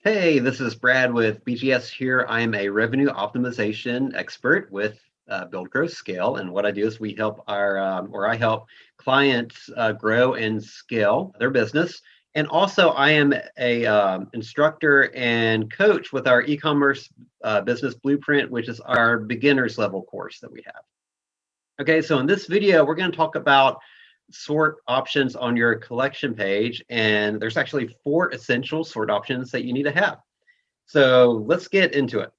Hey, this is Brad with BGS here. I'm a revenue optimization expert with Build, Grow, Scale. And what I do is I help clients grow and scale their business. And also, I am a instructor and coach with our e-commerce business blueprint, which is our beginners level course that we have. Okay, so in this video, we're going to talk about sort options on your collection page, and there's actually 4 essential sort options that you need to have. So let's get into it.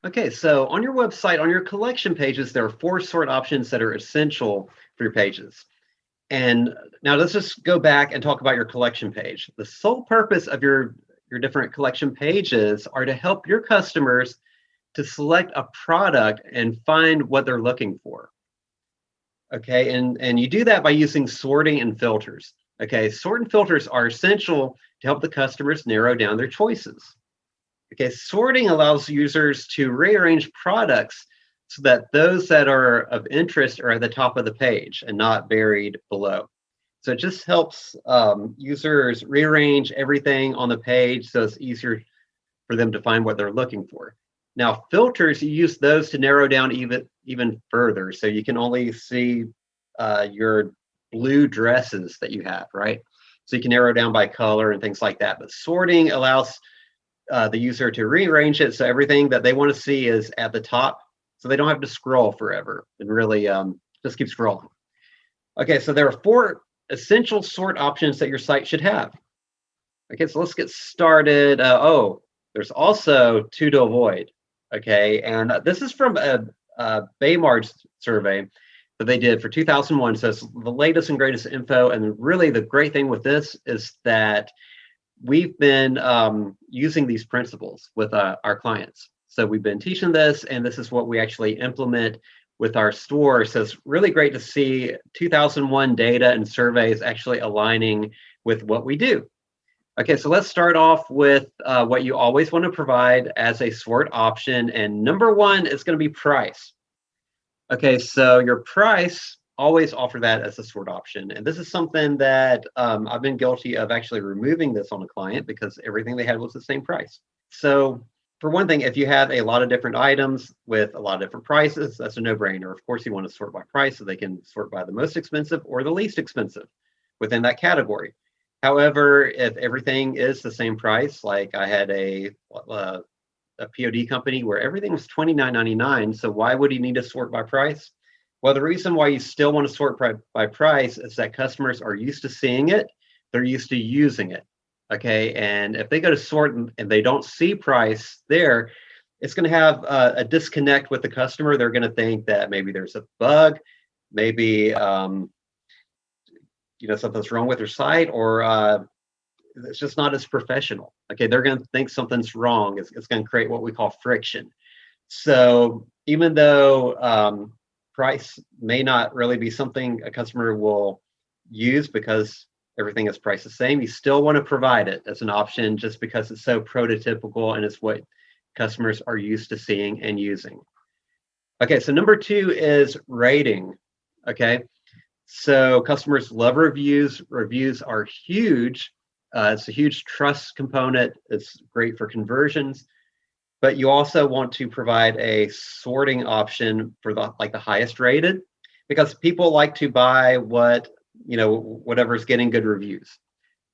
Okay, so on your website, on your collection pages, there are 4 sort options that are essential for your pages. And now let's just go back and talk about your collection page. The sole purpose of your different collection pages are to help your customers to select a product and find what they're looking for. Okay, and you do that by using sorting and filters. Okay, sort and filters are essential to help the customers narrow down their choices. Okay, sorting allows users to rearrange products so that those that are of interest are at the top of the page and not buried below. So it just helps users rearrange everything on the page so it's easier for them to find what they're looking for. Now, filters, you use those to narrow down even further. So you can only see your blue dresses that you have, right? So you can narrow down by color and things like that. But sorting allows the user to rearrange it so everything that they want to see is at the top, so they don't have to scroll forever and really just keep scrolling. Okay, so there are 4 essential sort options that your site should have. Okay, so let's get started. There's also 2 to avoid. Okay, and this is from a Baymard survey that they did for 2001. So it's the latest and greatest info. And really the great thing with this is that we've been using these principles with our clients. So we've been teaching this, and this is what we actually implement with our store. So it's really great to see 2001 data and surveys actually aligning with what we do. Okay, so let's start off with what you always want to provide as a sort option. And number 1 is going to be price. Okay, so your price, always offer that as a sort option. And this is something that I've been guilty of actually removing this on a client because everything they had was the same price. So for one thing, if you have a lot of different items with a lot of different prices, that's a no-brainer. Of course, you want to sort by price so they can sort by the most expensive or the least expensive within that category. However, if everything is the same price, like I had a POD company where everything was $29.99, so why would you need to sort by price? Well, the reason why you still want to sort by price is that customers are used to seeing it, they're used to using it. Okay, and if they go to sort and they don't see price there, it's going to have a disconnect with the customer. They're going to think that maybe there's a bug, maybe something's wrong with their site, or it's just not as professional. Okay, they're going to think something's wrong. It's going to create what we call friction. So even though price may not really be something a customer will use because everything is priced the same, you still want to provide it as an option just because it's so prototypical and it's what customers are used to seeing and using. Okay, so number 2 is rating. Okay, so customers love reviews. Reviews are huge. It's a huge trust component. It's great for conversions. But you also want to provide a sorting option for the highest rated, because people like to buy whatever's getting good reviews.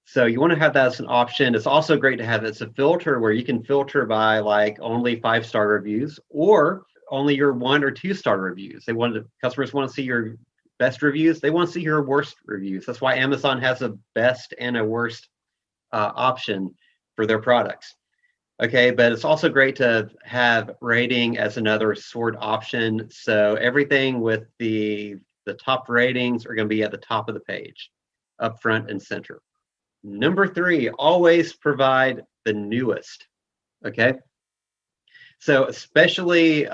So you want to have that as an option. It's also great to have it as a filter where you can filter by only 5-star reviews or only your 1 or 2-star reviews. Customers want to see your best reviews. They want to see your worst reviews. That's why Amazon has a best and a worst option for their products. Okay, but it's also great to have rating as another sort option. So everything with the top ratings are going to be at the top of the page, up front and center. Number 3, always provide the newest. Okay, so especially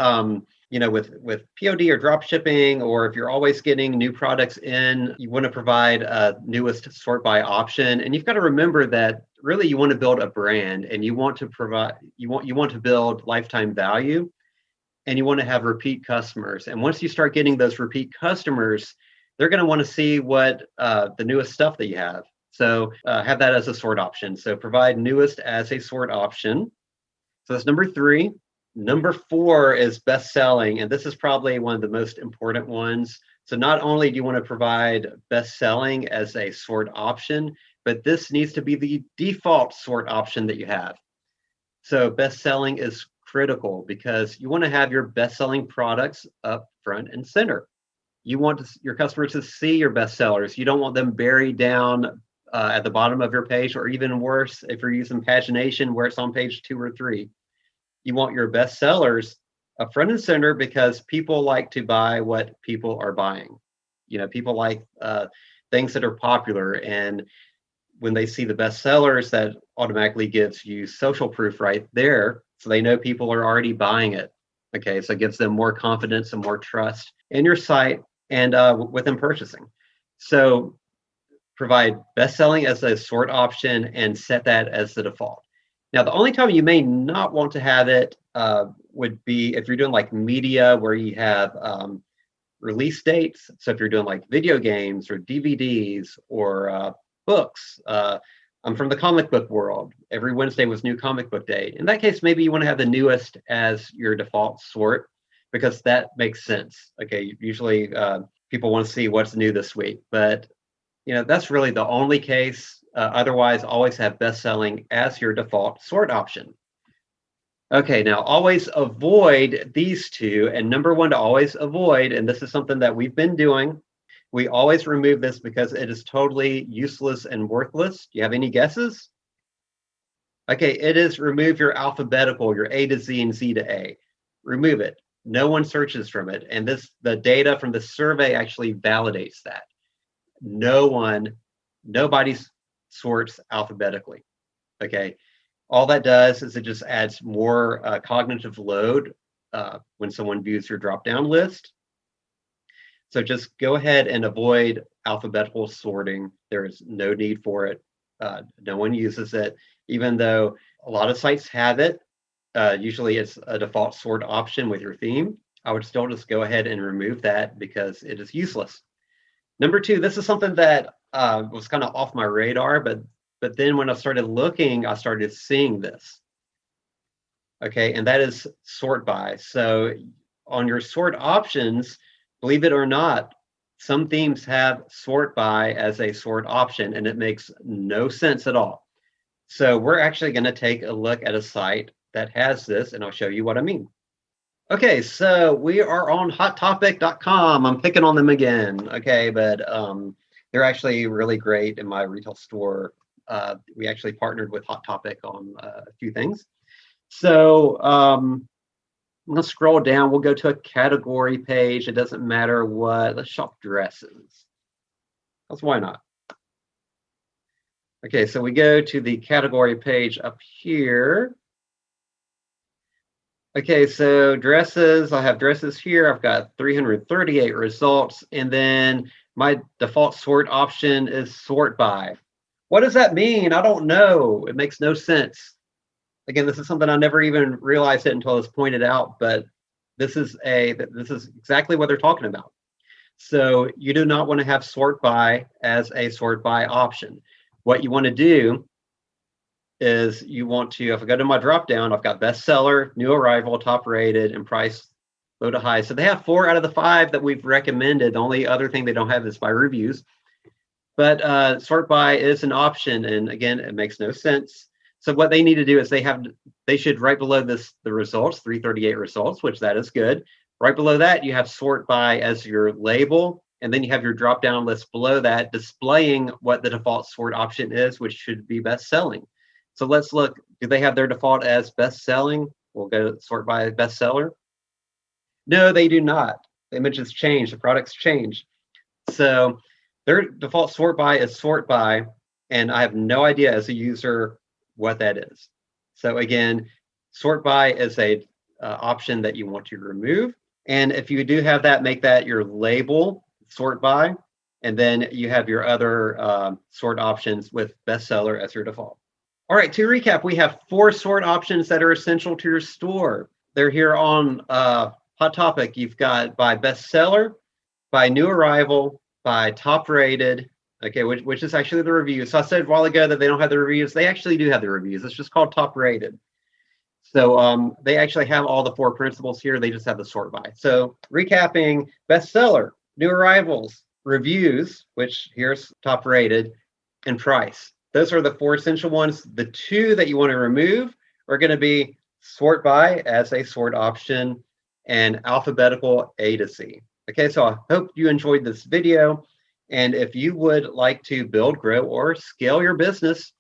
with POD or drop shipping, or if you're always getting new products in, you want to provide a newest sort by option. And you've got to remember that really you want to build a brand, and you want to build lifetime value, and you want to have repeat customers. And once you start getting those repeat customers, they're going to want to see what the newest stuff that you have. So have that as a sort option. So provide newest as a sort option. So that's number 3. Number 4 is best selling, and this is probably one of the most important ones. So not only do you want to provide best selling as a sort option, but this needs to be the default sort option that you have. So best selling is critical because you want to have your best selling products up front and center. You want your customers to see your best sellers. You don't want them buried down at the bottom of your page, or even worse, if you're using pagination where it's on page 2 or 3. You want your best sellers up front and center because people like to buy what people are buying. People like things that are popular, and when they see the best sellers, that automatically gives you social proof right there, so they know people are already buying it. Okay, so it gives them more confidence and more trust in your site and with them purchasing. So provide best selling as a sort option and set that as the default. Now, the only time you may not want to have it would be if you're doing like media where you have release dates. So if you're doing like video games or DVDs or books, I'm from the comic book world. Every Wednesday was New Comic Book Day. In that case, maybe you want to have the newest as your default sort because that makes sense. Okay, usually people want to see what's new this week, but that's really the only case. Otherwise, always have best selling as your default sort option. Okay, now always avoid these two. And number 1 to always avoid, and this is something that we've been doing, we always remove this because it is totally useless and worthless. Do you have any guesses? Okay, it is remove your alphabetical, your A to Z and Z to A. Remove it. No one searches from it. And the data from the survey actually validates that. Nobody sorts alphabetically. Okay, all that does is it just adds more cognitive load when someone views your drop-down list. So just go ahead and avoid alphabetical sorting. There is no need for it. No one uses it, even though a lot of sites have it. Usually it's a default sort option with your theme. I would still just go ahead and remove that because it is useless. Number 2, this is something that was kind of off my radar, but then when I started looking, I started seeing this. Okay, and that is sort by. So on your sort options, believe it or not, some themes have sort by as a sort option, and it makes no sense at all. So we're actually going to take a look at a site that has this, and I'll show you what I mean. Okay, so we are on hottopic.com. I'm picking on them again, okay, but they're actually really great in my retail store. We actually partnered with Hot Topic on a few things. So I'm going to scroll down. We'll go to a category page. It doesn't matter what. Let's shop dresses. That's why not. Okay, so we go to the category page up here. Okay, so dresses, I have dresses here. I've got 338 results, and then my default sort option is sort by. What does that mean? I don't know. It makes no sense. Again, this is something I never even realized it until it was pointed out, but this is exactly what they're talking about. So you do not want to have sort by as a sort by option. What you want to do is you want to, if I go to my drop down, I've got bestseller, new arrival, top rated, and price low to high. So they have 4 out of the 5 that we've recommended. The only other thing they don't have is by reviews. But sort by is an option, and again, it makes no sense. So what they need to do is they should right below this the results, 338 results, which that is good. Right below that, you have sort by as your label, and then you have your drop down list below that displaying what the default sort option is, which should be best selling. So let's look, do they have their default as best selling? We'll go to sort by bestseller. No, they do not. The images change, the products change. So their default sort by is sort by, and I have no idea as a user what that is. So again, sort by is a option that you want to remove. And if you do have that, make that your label, sort by, and then you have your other sort options with bestseller as your default. All right, to recap, we have 4 sort options that are essential to your store. They're here on Hot Topic. You've got by bestseller, by new arrival, by top rated, okay, which is actually the reviews. So I said a while ago that they don't have the reviews. They actually do have the reviews. It's just called top rated. So they actually have all the 4 principles here. They just have the sort by. So recapping: bestseller, new arrivals, reviews, which here's top rated, and price. Those are the 4 essential ones. The 2 that you want to remove are going to be sort by as a sort option and alphabetical A to C. Okay, so I hope you enjoyed this video. And if you would like to build, grow, or scale your business,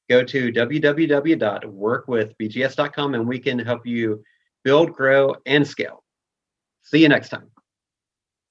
go to www.workwithbgs.com and we can help you build, grow, and scale. See you next time.